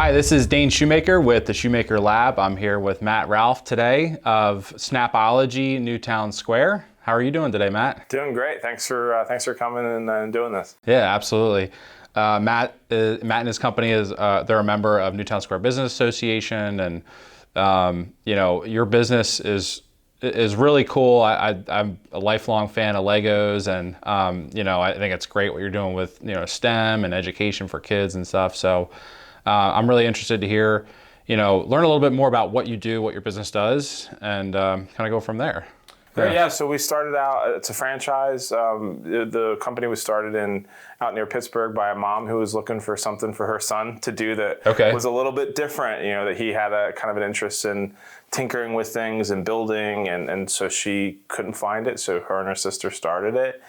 Hi, this is Dane Shoemaker with the Shoemaker Lab. I'm here with Matt Ralph today of Snapology, Newtown Square. How are you doing today, Matt? Doing great. Thanks for coming and doing this. Yeah, absolutely. Matt and his company they're a member of Newtown Square Business Association, and your business is really cool. I'm a lifelong fan of Legos, and I think it's great what you're doing with STEM and education for kids and stuff. So I'm really interested to hear, learn a little bit more about what you do, what your business does, and kind of go from there. Yeah. So we started out, it's a franchise. The company was started out near Pittsburgh by a mom who was looking for something for her son to do that was a little bit different, that he had a kind of an interest in tinkering with things and building. And so she couldn't find it. So her and her sister started it.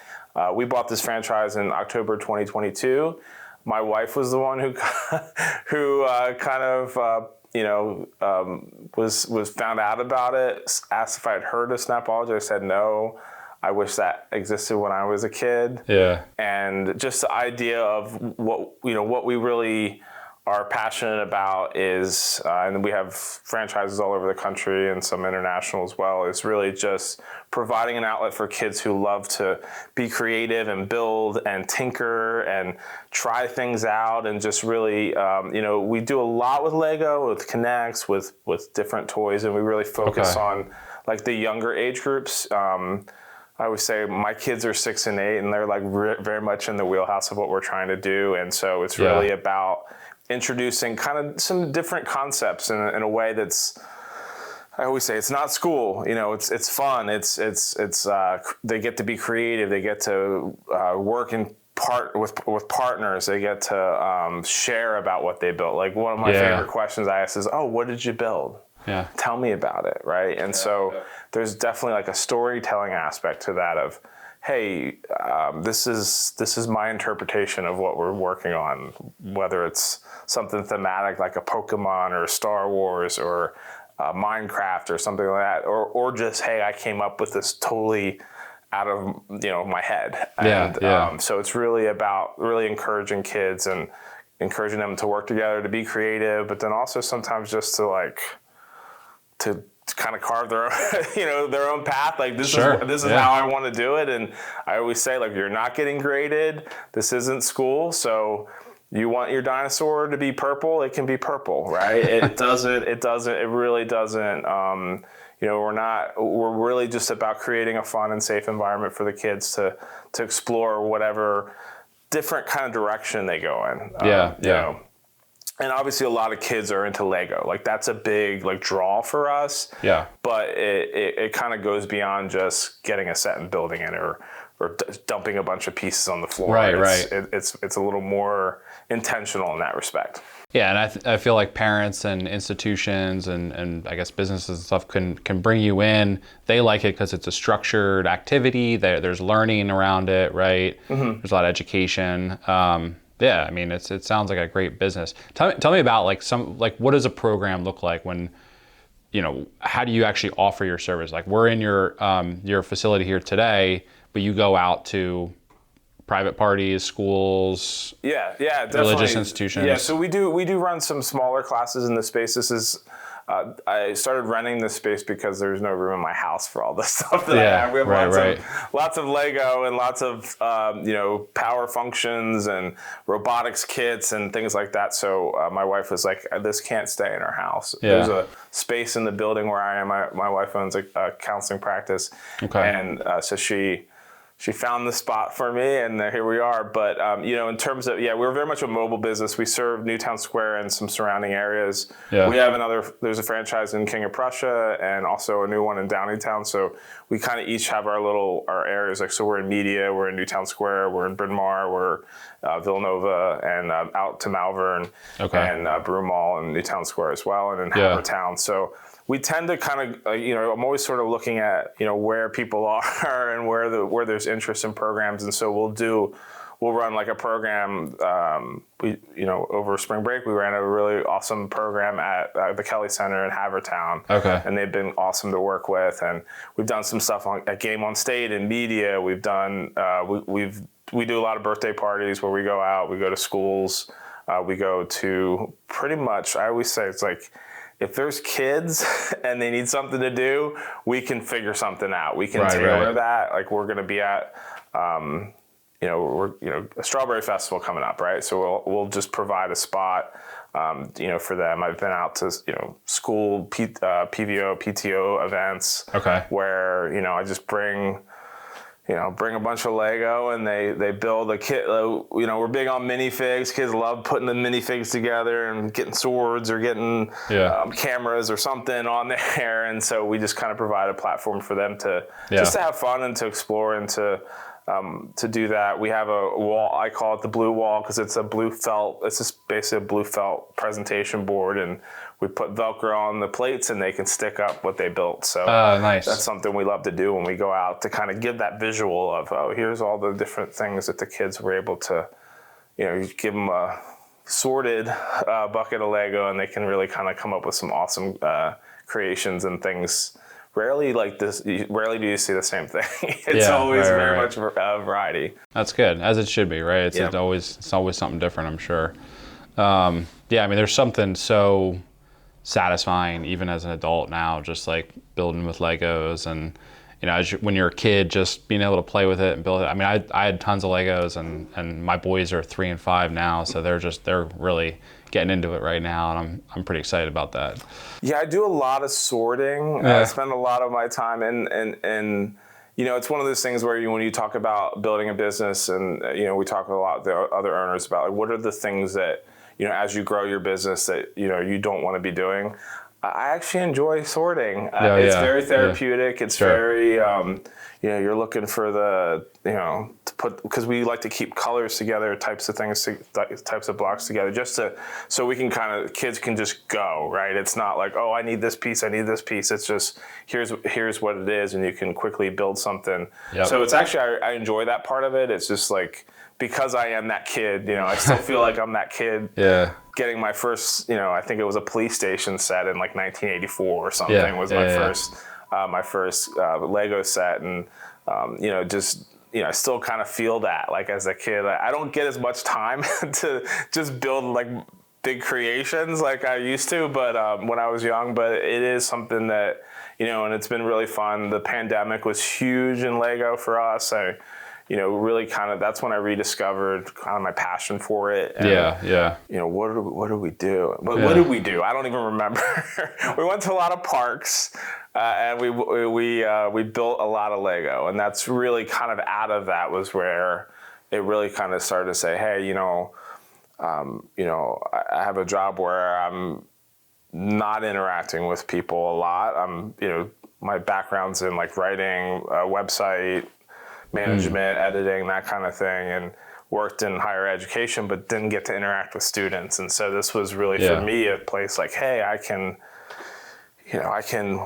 We bought this franchise in October 2022. My wife was the one who was found out about it, asked if I had heard of Snapology. I said no. I wish that existed when I was a kid. Yeah. And just the idea of what we really are passionate about is, and we have franchises all over the country and some international as well, is really just providing an outlet for kids who love to be creative and build and tinker and try things out, and just really, we do a lot with Lego, with Connects, with different toys, and we really focus on like the younger age groups. I would say my kids are 6 and 8, and they're like very much in the wheelhouse of what we're trying to do, and so it's really about introducing kind of some different concepts in a way that's, I always say, it's not school. It's fun. It's they get to be creative. They get to work in part with partners. They get to share about what they built. Like one of my favorite questions I ask is, "Oh, what did you build? Yeah, tell me about it." Right, and so there's definitely like a storytelling aspect to that of, hey, this is my interpretation of what we're working on, whether it's something thematic like a Pokemon or Star Wars or Minecraft or something like that, or just, hey, I came up with this totally out of my head. And so it's really about really encouraging kids and encouraging them to work together, to be creative, but then also sometimes just to kind of carve their own, their own path. Like this is how I want to do it. And I always say, like, you're not getting graded. This isn't school. So you want your dinosaur to be purple, it can be purple, right? It really doesn't. We're really just about creating a fun and safe environment for the kids to explore whatever different kind of direction they go in. And obviously a lot of kids are into Lego. Like that's a big draw for us. Yeah. But it kind of goes beyond just getting a set and building it or dumping a bunch of pieces on the floor. Right. It's a little more intentional in that respect. Yeah, and I feel like parents and institutions and I guess businesses and stuff can bring you in. They like it because it's a structured activity. There's learning around it, right? Mm-hmm. There's a lot of education. Yeah, I mean, it sounds like a great business. Tell me about what does a program look like when, how do you actually offer your service? Like we're in your facility here today, but you go out to private parties, schools, definitely. Religious institutions. Yeah, so we do run some smaller classes in the space. This is I started renting this space because there's no room in my house for all the stuff that I have. We have lots of Lego and lots of power functions and robotics kits and things like that. So my wife was like, "This can't stay in our house." Yeah. There's a space in the building where I am. My wife owns a counseling practice, and so she found the spot for me, and here we are. But, in terms of, we're very much a mobile business. We serve Newtown Square and some surrounding areas. Yeah. We have there's a franchise in King of Prussia and also a new one in Downingtown. So we kind of each have our areas. Like, so we're in Media, we're in Newtown Square, we're in Bryn Mawr, we're Villanova, and out to Malvern, and Broomall and Newtown Square as well, and in Havertown. So we tend to kind of, I'm always sort of looking at, where people are and where there's interest in programs. And so we'll run like a program. Over spring break, we ran a really awesome program at the Kelly Center in Havertown. And they've been awesome to work with. And we've done some stuff at Game on State and Media. We've done, we do a lot of birthday parties where we go out, we go to schools. We go to pretty much, I always say it's like, if there's kids and they need something to do, we can figure something out. We can tailor that. Like we're going to be at, a Strawberry Festival coming up, right? So we'll just provide a spot, for them. I've been out to, school PVO, PTO events. Okay. Where, I just bring a bunch of Lego and they build a kit. We're big on minifigs. Kids love putting the minifigs together and getting swords or getting cameras or something on there. And so we just kind of provide a platform for them to just to have fun and to explore and to do that. We have a wall. I call it the blue wall because it's a blue felt. It's just basically a blue felt presentation board, and we put Velcro on the plates and they can stick up what they built. So nice. That's something we love to do when we go out, to kind of give that visual of, here's all the different things that the kids were able to, you give them a sorted bucket of Lego and they can really kind of come up with some awesome creations and things. Rarely do you see the same thing. It's always very much variety. That's good, as it should be, right? It's always something different, I'm sure. There's something so satisfying even as an adult now, just like building with Legos and when you're a kid, just being able to play with it and build it. I mean, I had tons of Legos and my boys are 3 and 5 now, so they're really getting into it right now, and I'm pretty excited about that. Yeah, I do a lot of sorting. I spend a lot of my time and it's one of those things where when you talk about building a business, and we talk a lot to other owners about like, what are the things that as you grow your business that you don't want to be doing. I actually enjoy sorting. It's very therapeutic. It's very you're looking for the to put, because we like to keep colors together, types of things, types of blocks together, just so we can kids can just go, right. It's not like, oh, I need this piece. It's just here's what it is, and you can quickly build something. Yep. So it's actually I enjoy that part of it. It's just like, because I am that kid, I still feel like I'm that kid. Yeah. Getting my first, I think it was a police station set in like 1984 or something was my first Lego set, and I still kind of feel that like as a kid. I don't get as much time to just build like big creations like I used to, but when I was young. But it is something that and it's been really fun. The pandemic was huge in Lego for us. Really kind of, that's when I rediscovered kind of my passion for it. And, what do we do? What did we do? I don't even remember. We went to a lot of parks, and we built a lot of Lego, and that's really kind of out of that was where it really kind of started to say, hey, I have a job where I'm not interacting with people a lot. My background's in like writing, website management, editing, that kind of thing, and worked in higher education, but didn't get to interact with students. And so this was really for me a place like, hey, I can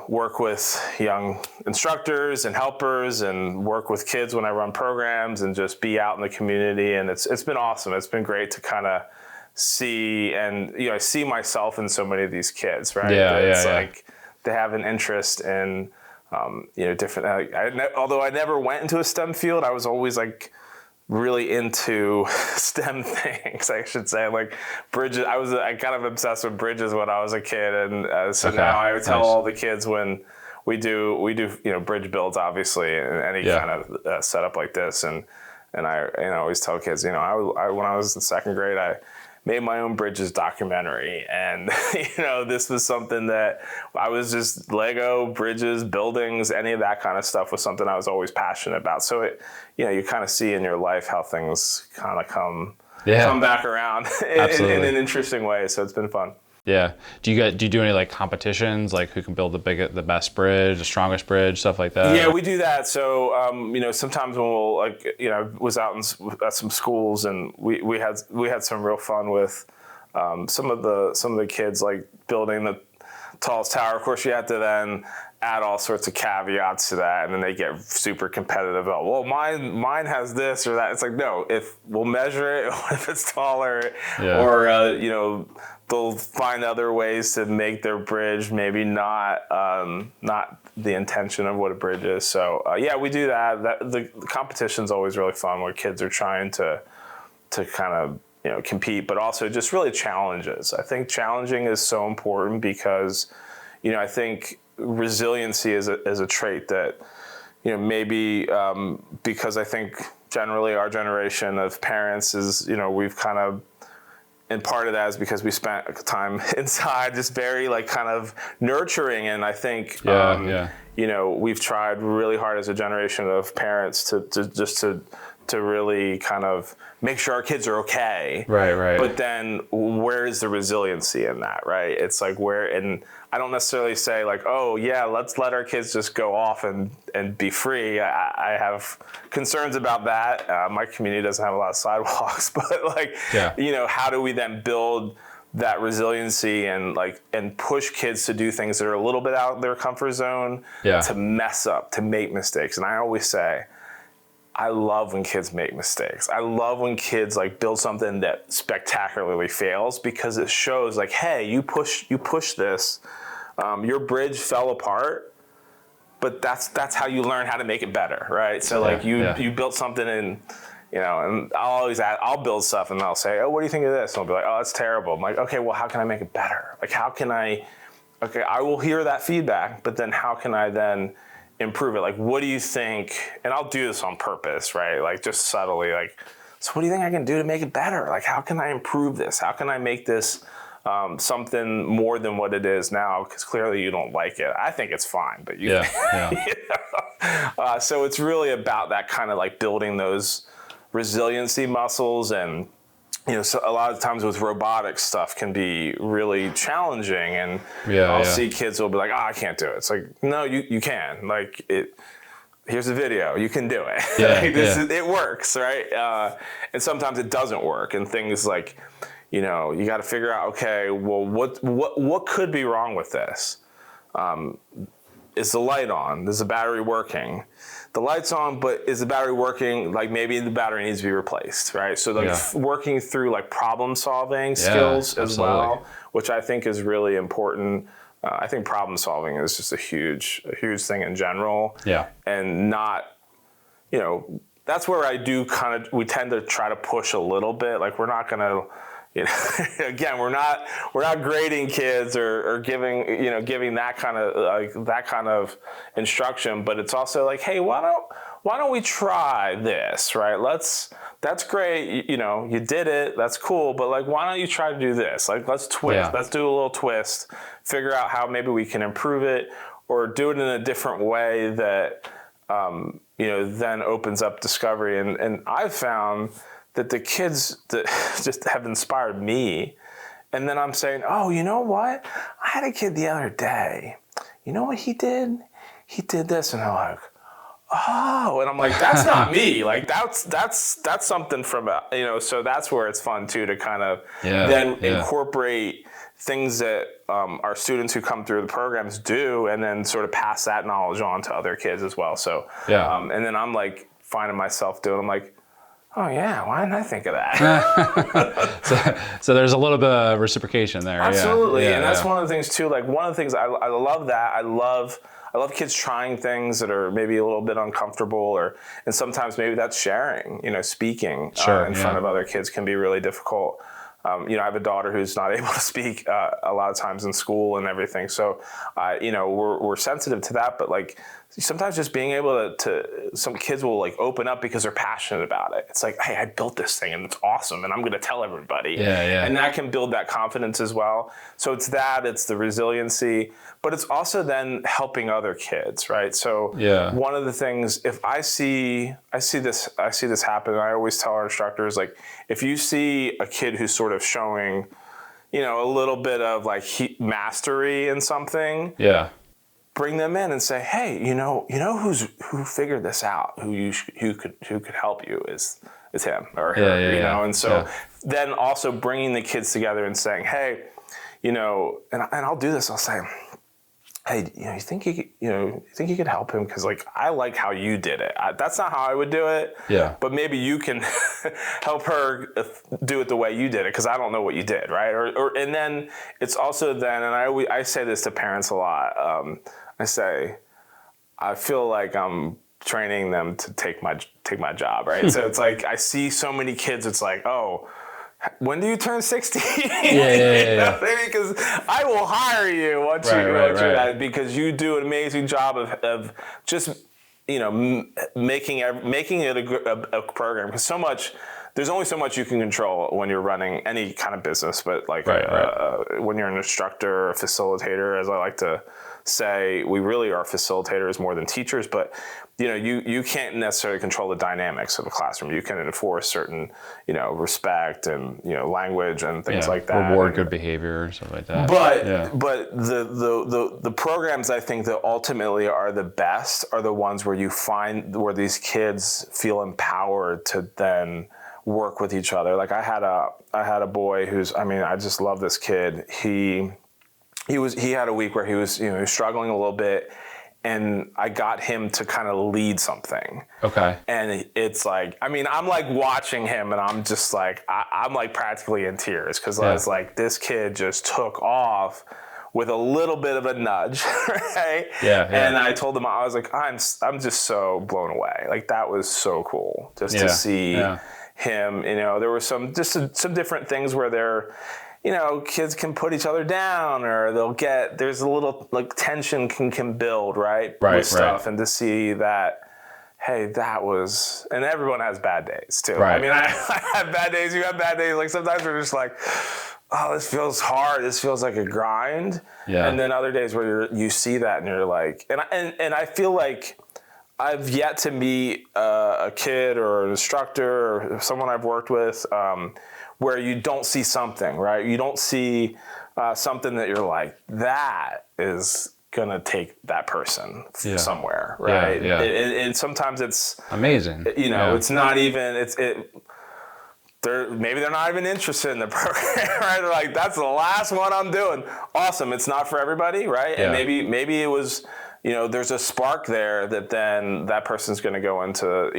work with young instructors and helpers and work with kids when I run programs and just be out in the community. And it's been awesome. It's been great to kind of see, and I see myself in so many of these kids, right? Like they have an interest in different. Although I never went into a STEM field, I was always like really into STEM things, I should say, like bridges. I kind of obsessed with bridges when I was a kid, and now I tell all the kids when we do bridge builds, obviously, and any kind of setup like this, and I always tell kids, I when I was in second grade, I made my own bridges documentary, and this was something that I was just Lego, bridges, buildings, any of that kind of stuff was something I was always passionate about. So it, you kind of see in your life how things kind of come back around in an interesting way. So it's been fun. Yeah. Do you do any like competitions, like who can build the best bridge, the strongest bridge, stuff like that? Yeah, we do that. So sometimes when we'll was out at some schools, and we had some real fun with some of the kids like building the tallest tower. Of course, you have to then add all sorts of caveats to that, and then they get super competitive. Oh, well, mine has this or that. It's like, no, if we'll measure it, if it's taller, or they'll find other ways to make their bridge maybe not the intention of what a bridge is. So we do that. The competition's always really fun, where kids are trying to kind of compete, but also just really challenges. I think challenging is so important because, I think resiliency is a trait that, maybe because I think generally our generation of parents is, we've kind of, and part of that is because we spent time inside, just very like kind of nurturing. And I think, we've tried really hard as a generation of parents to really kind of make sure our kids are okay. Right. But then where is the resiliency in that, right? It's like and I don't necessarily say like, oh yeah, let's let our kids just go off and be free. I have concerns about that. My community doesn't have a lot of sidewalks, but like, how do we then build that resiliency and push kids to do things that are a little bit out of their comfort zone, to mess up, to make mistakes. And I always say, I love when kids make mistakes. I love when kids build something that spectacularly fails, because it shows hey, you push this, your bridge fell apart, but that's how you learn how to make it better, right? So you built something and I'll build stuff and I'll say, oh, what do you think of this? And I'll be like, oh, it's terrible. I'm like, okay, well, how can I make it better? I will hear that feedback, but then how can I then improve it? What do you think? And I'll do this on purpose, right? Just subtly, so what do you think I can do to make it better? How can I improve this? How can I make this something more than what it is now? Because clearly you don't like it. I think it's fine, but you. So it's really about that kind of building those resiliency muscles. And so a lot of times with robotics, stuff can be really challenging, and I'll see kids will be like, oh, I can't do it. It's like, no, you can. Here's a video, you can do it. It works, right? And sometimes it doesn't work, and things you got to figure out, okay, well, what could be wrong with this? Is the light on? Is the battery working? The light's on, but is the battery working? Maybe the battery needs to be replaced, right? So working through problem solving skills as well, which I think is really important. I think problem solving is just a huge thing in general. Yeah. And not, that's where we tend to try to push a little bit. We're not going to, again, we're not grading kids or giving that kind of instruction, but it's also hey, why don't we try this, right? That's great, you did it, that's cool, but why don't you try to do this? Let's twist, let's do a little twist, figure out how maybe we can improve it, or do it in a different way that then opens up discovery. And I've found that the kids that just have inspired me. And then I'm saying, oh, you know what? I had a kid the other day. You know what he did? He did this. And they're like, oh. And I'm like, that's not me. That's something from, so that's where it's fun too, to kind of incorporate things that our students who come through the programs do, and then sort of pass that knowledge on to other kids as well. So, and then I'm finding myself I'm like, oh yeah, why didn't I think of that? so there's a little bit of reciprocation there. Absolutely, and that's one of the things too. One of the things I love that I love kids trying things that are maybe a little bit uncomfortable, and sometimes maybe that's sharing. Speaking in front of other kids can be really difficult. I have a daughter who's not able to speak a lot of times in school and everything. So, we're sensitive to that, but sometimes just being able to some kids will open up because they're passionate about it. It's hey, I built this thing and it's awesome and I'm going to tell everybody. And that can build that confidence as well. So it's the resiliency, but it's also then helping other kids, right? So one of the things, if I see this happen, I always tell our instructors, if you see a kid who's sort of showing, a little bit of mastery in something, bring them in and say, hey, who figured this out, who could help you is him or her, and so then also bringing the kids together and saying, hey, and I'll do this, I'll say, hey, you think you could help him? Because I like how you did it. That's not how I would do it. Yeah. But maybe you can help her do it the way you did it, because I don't know what you did, right? Or and then it's also then, and I say this to parents a lot. I say, I feel like I'm training them to take my job, right? So it's I see so many kids. It's oh, when do you turn 60? Yeah. Because I will hire you once you go through that, because you do an amazing job of just, making it a program. Because there's only so much you can control when you're running any kind of business, but like when you're an instructor or a facilitator, as I like to say, we really are facilitators more than teachers, but you can't necessarily control the dynamics of the classroom. You can enforce certain, respect and, language and things like that. Reward good behavior, stuff like that. But the programs I think that ultimately are the best are the ones where you find where these kids feel empowered to then work with each other. Like I had a boy I just love this kid. He had a week where he was struggling a little bit, and I got him to kind of lead something. Okay. And it's like, I'm like watching him, and I'm just like, I'm like practically in tears, because I was like, this kid just took off with a little bit of a nudge, right? Yeah. And I told him, I was like, I'm just so blown away. Like that was so cool just to see him. There were some different things where they're, kids can put each other down, or there's a little like tension can build, right? With stuff. And to see that, hey, and everyone has bad days too. Right. I have bad days, you have bad days. Like sometimes we're just like, oh, this feels hard. This feels like a grind. Yeah. And then other days where you see that and you're like, and I feel like I've yet to meet a kid or an instructor or someone I've worked with, where you don't see something, right? You don't see something that you're like, that is going to take that person somewhere, right? Yeah. And sometimes it's amazing. It's not even, maybe they're not even interested in the program, right? They're like, that's the last one I'm doing. Awesome. It's not for everybody, right? Yeah. And maybe it was, there's a spark there that then that person's going to go into,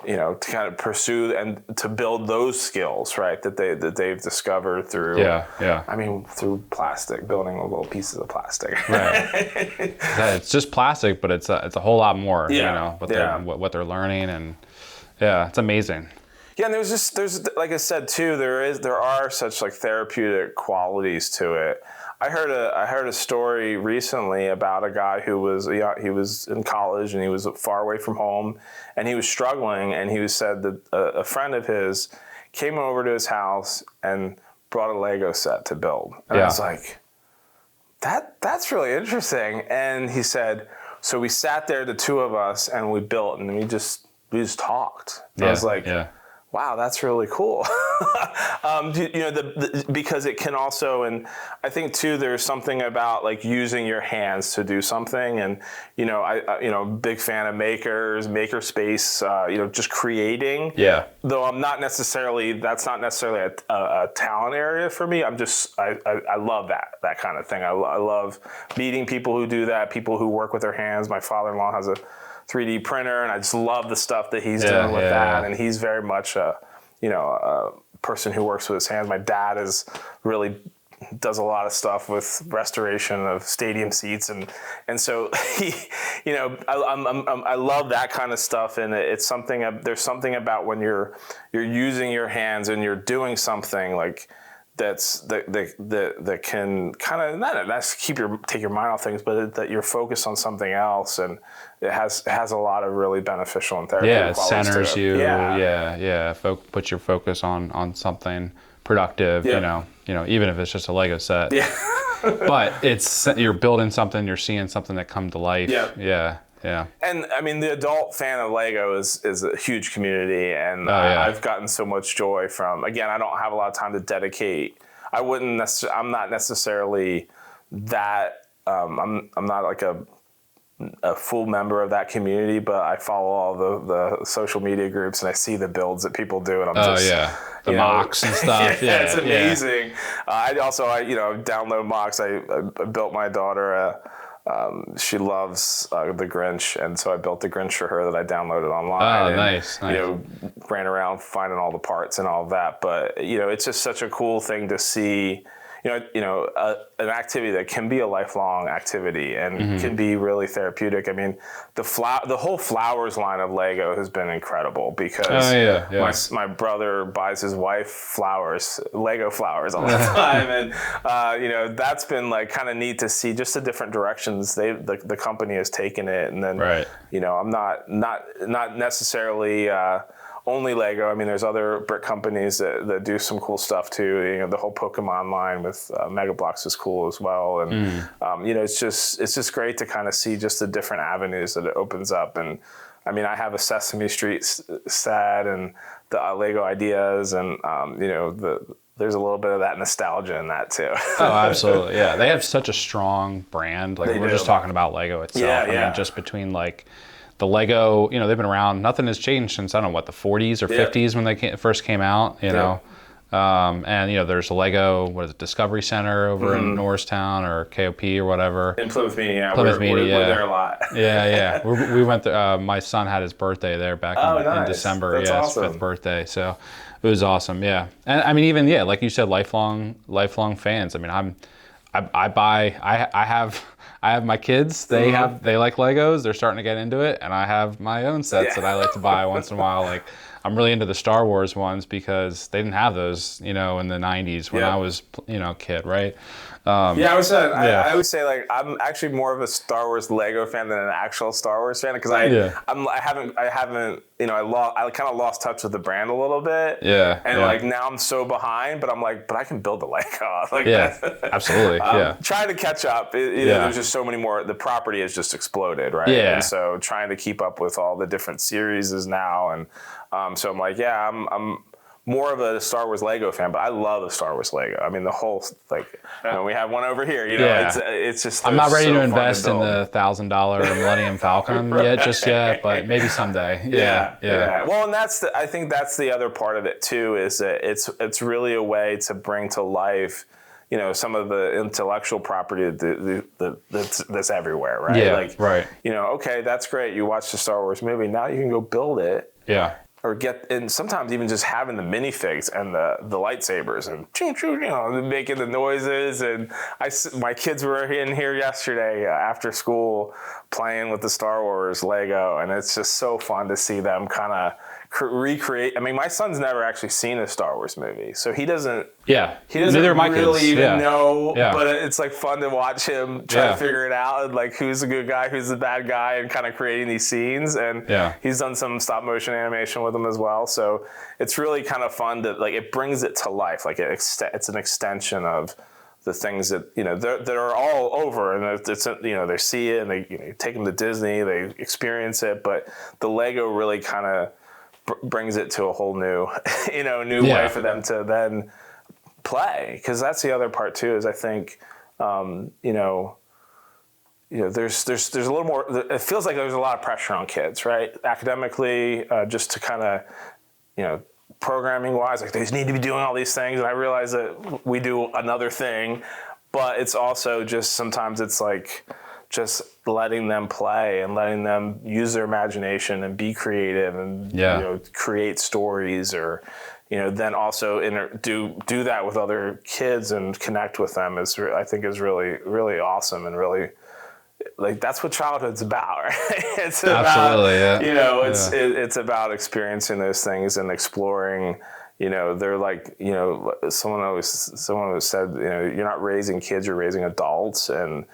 to kind of pursue and to build those skills, right? That they've discovered through, through plastic, building little pieces of plastic. Right. It's just plastic, but it's a whole lot more. What they're learning, and it's amazing. Yeah, and there's like I said too, there are such like therapeutic qualities to it. I heard a story recently about a guy who was in college, and he was far away from home, and he was struggling, and he said that a friend of his came over to his house and brought a Lego set to build. And I was like, that's really interesting. And he said, so we sat there, the two of us, and we built, and we just talked. And I was like, wow, that's really cool. Because it can also, and I think too, there's something about like using your hands to do something, and big fan of maker space, just creating. Yeah. Though that's not necessarily a talent area for me. I love that kind of thing. I love meeting people who do that, people who work with their hands. My father-in-law has a 3D printer, and I just love the stuff that he's doing with that. And he's very much a person who works with his hands. My dad does a lot of stuff with restoration of stadium seats, and so he, I love that kind of stuff. And it's something. There's something about when you're using your hands and you're doing something like that can kind of not take your mind off things, but that you're focused on something else, and it has a lot of really beneficial and therapeutic qualities. It centers you. Put your focus on something productive. Even if it's just a Lego set. Yeah. But you're building something. You're seeing something that come to life. Yeah. And the adult fan of Lego is a huge community, and I've gotten so much joy from. Again, I don't have a lot of time to dedicate. I'm not necessarily that. I'm not like a full member of that community, but I follow all the social media groups, and I see the builds that people do, and I'm the mocks and stuff. It's amazing. I download mocks. I built my daughter she loves the Grinch, and so I built the Grinch for her that I downloaded online. Nice. Ran around finding all the parts and all of that. But it's just such a cool thing to see. an activity that can be a lifelong activity and can be really therapeutic. I mean, the whole flowers line of Lego has been incredible because my brother buys his wife Lego flowers all the time, and that's been like kind of neat to see just the different directions the company has taken it. And then I'm not necessarily only Lego. I mean, there's other brick companies that do some cool stuff too. The whole Pokemon line with Mega Bloks is cool as well. And it's just great to kind of see just the different avenues that it opens up. And I mean, I have a Sesame Street set and the Lego ideas, and there's a little bit of that nostalgia in that too. Oh, absolutely. Yeah. They have such a strong brand. Like we're just talking about Lego itself. I mean, just between like the Lego, they've been around. Nothing has changed since, I don't know, the 40s or 50s when they first came out, know. And, there's a Lego, Discovery Center over in Norristown or KOP or whatever. In Plymouth Meeting, we're there a lot. We went there. My son had his birthday there back in December. That's awesome. His 5th birthday. So it was awesome. Yeah. And I mean, even, like you said, lifelong fans. I mean, I have my kids. They like Legos. They're starting to get into it, and I have my own sets that I like to buy once in a while. Like I'm really into the Star Wars ones because they didn't have those, in the 90s when I was, a kid, right? I would say like I'm actually more of a Star Wars Lego fan than an actual Star Wars fan because I haven't I kind of lost touch with the brand a little bit. Like now I'm so behind, but I'm like, but I can build a Lego. Like absolutely. Trying to catch up. There's just so many more. The property has just exploded, right? And so trying to keep up with all the different series is now, and so I'm like, I'm more of a Star Wars Lego fan, but I love the Star Wars Lego. I mean, the whole, we have one over here, it's just, I'm not ready to invest in the $1,000 Millennium Falcon yet, but maybe someday. Well, and I think that's the other part of it too, is that it's really a way to bring to life, some of the intellectual property that's everywhere, right? Okay, that's great. You watch the Star Wars movie. Now you can go build it. Or and sometimes even just having the minifigs and the lightsabers and making the noises. And my kids were in here yesterday after school playing with the Star Wars Lego, and it's just so fun to see them kind of recreate. I mean, my son's never actually seen a Star Wars movie, so he doesn't. He doesn't Neither of my really kids. even know. But it's like fun to watch him try to figure it out, and like who's the good guy, who's the bad guy, and kind of creating these scenes. And he's done some stop motion animation with them as well. So it's really kind of fun to it brings it to life. Like it's an extension of the things that that are all over, and it's they see it and they take them to Disney, they experience it, but the Lego really kind of brings it to a whole new way for them to then play, because that's the other part too, is I think there's a little more, it feels like there's a lot of pressure on kids, right, academically, just to kind of programming wise, like they just need to be doing all these things, and I realize that we do another thing, but it's also just sometimes it's like just letting them play and letting them use their imagination and be creative and create stories, or then also do that with other kids and connect with them I think is really, really awesome, and really that's what childhood's about, right? It's about, it's about experiencing those things and exploring. They're like, someone always said, you're not raising kids, you're raising adults. And,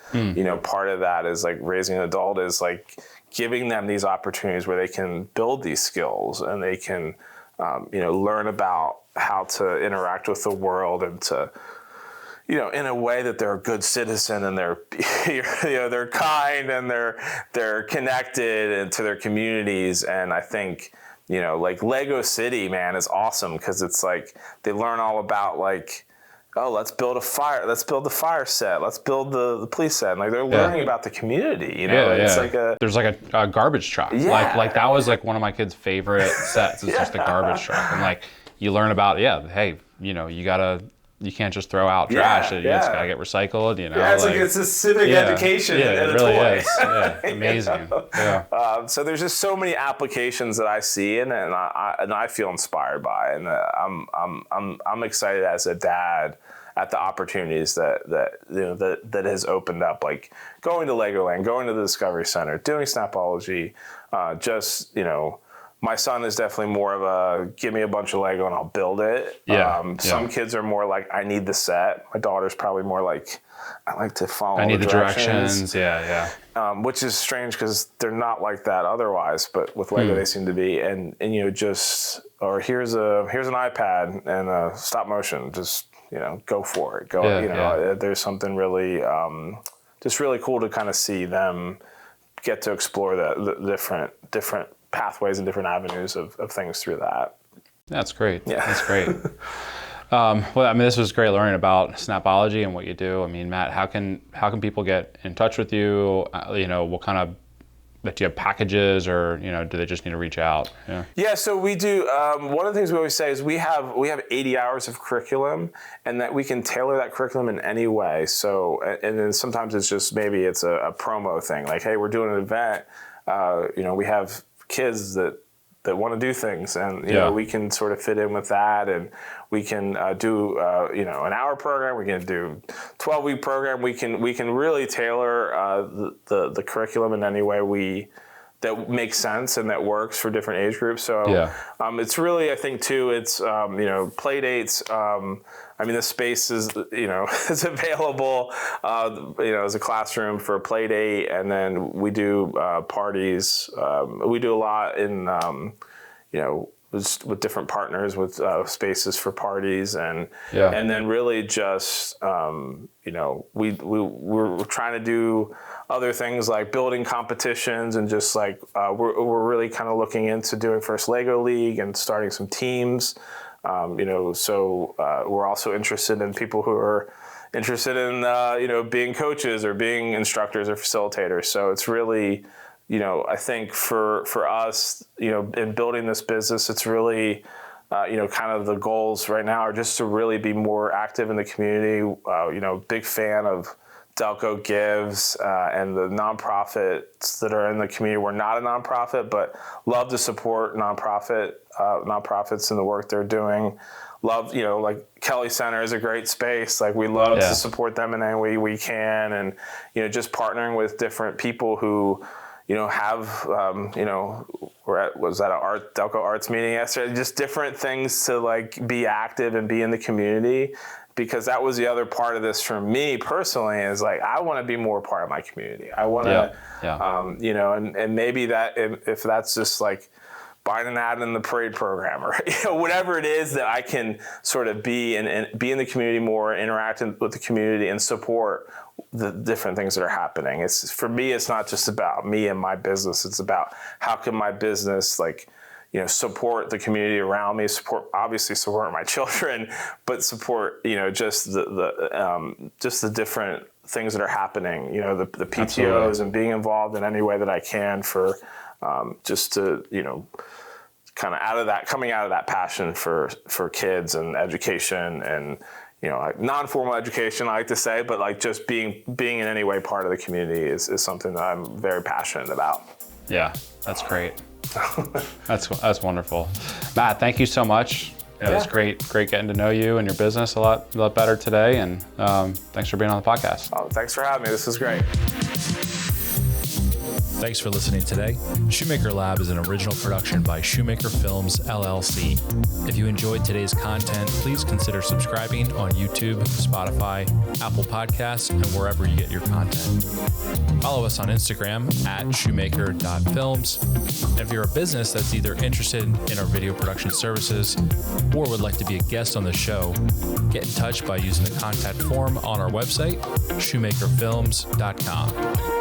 part of that is like raising an adult is like giving them these opportunities where they can build these skills and they can, learn about how to interact with the world and to, in a way that they're a good citizen and they're, they're kind and they're connected and to their communities. And I think, like Lego City, man, is awesome because it's like they learn all about like, oh, let's build the fire set, let's build the police set. And like they're learning about the community, It's like there's like a garbage truck. Like that was like one of my kids' favorite sets. It's just a garbage truck, and like you learn about hey, you gotta you can't just throw out trash. It's got to get recycled, you know. Yeah, it's a civic education and it a really toy. Is. Yeah, amazing. Yeah. So there's just so many applications that I see and I feel inspired by, and I'm excited as a dad at the opportunities that has opened up, like going to Legoland, going to the Discovery Center, doing Snapology, my son is definitely more of a give me a bunch of Lego and I'll build it. Some kids are more like, I need the set. My daughter's probably more like, I like to follow I need the directions. Which is strange because they're not like that otherwise, but with Lego they seem to be. And or here's an iPad and a stop motion, just go for it. There's something really just really cool to kind of see them get to explore the different pathways and different avenues of things through that. That's great. Yeah. That's great. This was great learning about Snapology and what you do. I mean, Matt, how can people get in touch with you? What kind of, do you have packages, or do they just need to reach out? Yeah. So we do. One of the things we always say is we have 80 hours of curriculum, and that we can tailor that curriculum in any way. So, and then sometimes it's just maybe it's a promo thing, like, hey, we're doing an event. We have kids that want to do things, and we can sort of fit in with that, and we can do an hour program. We can do 12-week program. We can really tailor the curriculum in any way that makes sense and that works for different age groups. So it's really, I think too, it's play dates. The space is is available as a classroom for a play date, and then we do parties. We do a lot in with different partners with spaces for parties, and then really just we're trying to do other things like building competitions, and just like we're really kind of looking into doing first Lego League and starting some teams. So we're also interested in people who are interested in being coaches or being instructors or facilitators. So it's really, I think for us, in building this business, it's really, kind of the goals right now are just to really be more active in the community. Big fan of Delco Gives and the nonprofits that are in the community. We're not a nonprofit, but love to support nonprofits and the work they're doing. Love, like Kelly Center is a great space. Like we love to support them in any way we can, and just partnering with different people who have was at a Delco Arts meeting yesterday. Just different things to like be active and be in the community. Because that was the other part of this for me personally, is like, I want to be more part of my community. I want to, and maybe that if that's just like buying an ad in the parade program or whatever it is that I can sort of be and be in the community more, interacting with the community and support the different things that are happening. For me, it's not just about me and my business. It's about how can my business support the community around me, support my children, but support, just the different things that are happening, the PTOs Absolutely. And being involved in any way that I can for, just to, kind of coming out of that passion for kids and education and, like non-formal education, I like to say, but like just being in any way part of the community is something that I'm very passionate about. Yeah, that's great. That's wonderful. Matt, thank you so much. It was great getting to know you and your business a lot better today, and thanks for being on the podcast. Oh, thanks for having me. This is great. Thanks for listening today. Shoemaker Lab is an original production by Shoemaker Films, LLC. If you enjoyed today's content, please consider subscribing on YouTube, Spotify, Apple Podcasts, and wherever you get your content. Follow us on Instagram @shoemaker.films. And if you're a business that's either interested in our video production services or would like to be a guest on the show, get in touch by using the contact form on our website, shoemakerfilms.com.